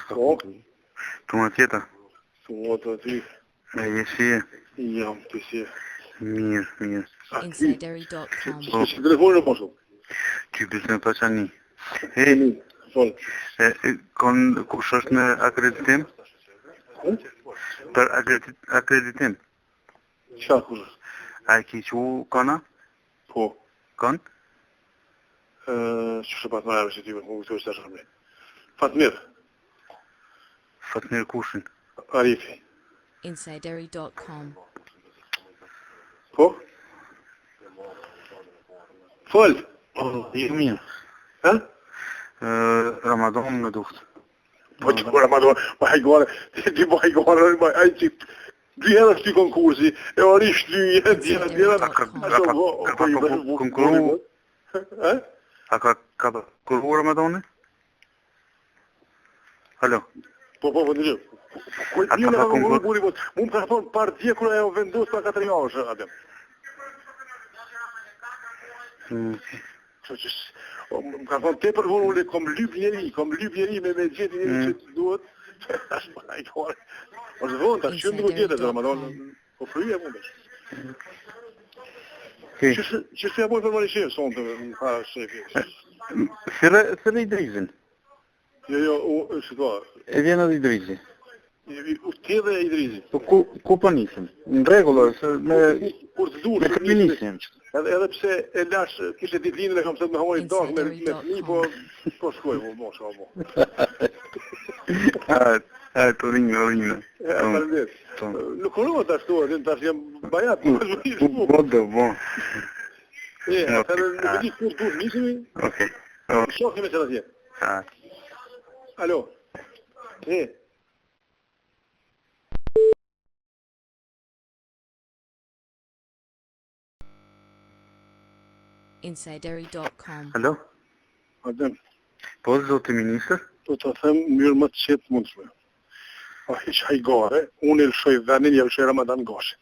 Po? Tu më tjeta? Tu të ty. E jesie? Jam të si. Mirë. Insidery.com. Si telefonin po shumë? Ty bisme pasani. Fol. Kush është në akreditim? Për akreditim? Qa kush? A e ki që kana? Po. Kan? Që shë patë marrë që ty me më këtë është të shëmë. Fatmir. Fatmir kushin? Arifi. Insidery.com. Po? Fol. Jo mirë. Ha? Ramadan në duft. Po që kur Ramadan, po hajgore, ti po hajgore, ai që dy herë është ty konkursi, e orish dy djera, Konkuru? A ka konkuru Ramadani? Halo? Po, në gjë. Një në ka konkuru buri, po, mu më ka thonë partije kërë e o vendosë pa 4 javë, Adem. Më ka thonë te për vërulli, kom lyp njeri me gjeti njeri që të duhet, ashtë më hajgore. O zë vonë, ta shqymë duhet jetë, Ramadan, po fryje mund është. Që shë ja bojë për më rishirë, sonë të më ka shefi? Sërë i drizin? Jo, shëto. E vjena dhe i drizi? Ti dhe i drizi. Po ku për nisim? Në regullë, me kërminisim. Edhe pse e lash, kishe ditë linë dhe kam sëtë me hori dakë me fmi, po shkoj, po shka po. Të rinjë. Nuk kërëma të ashtu, të ashtë jam bajat. Bo. Atërë nuk e di kur nisimi. Okej. Shokim e që të tje. Alo. Insidery.com. Halo? Adem. Po, zotë ministër? Po të them mirë më të qetë mund shme. Po hiq hajgare, unë e lëshoj venin, ja lëshoj Ramadan Gashit.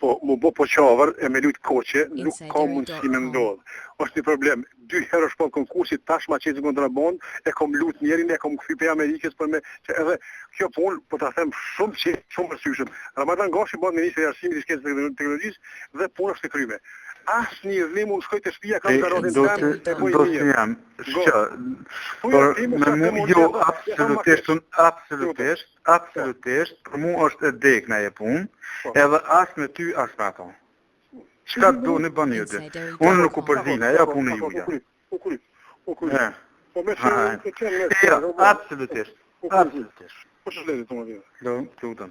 Po, mu bo po qavër e me lujtë koqe, nuk ka mundësi me ndodhë. Është një problem, 2 herë është po konkursit, tash ma qetë kontraband, e kom lutë njerin, e kom këfi për Amerikës, për me, që edhe kjo punë, po të them shumë qetë, shumë rësyshëm. Ramadan Gashi bëndë ministri i arsimit i shkencës dhe teknologjisë, dhe punë është të kryme. Asë një dhimu në shkoj të shpia kam karotin tem e boj mirë. Jam, me mu jo absolutisht, për mu është e dek në e punë, edhe asë me ty, asë me ato. Qka do në banë jëtë? Unë nuk u përzina, ja punë juja. Absolutisht. Po që shledi të më dhjë? Do, të utëm.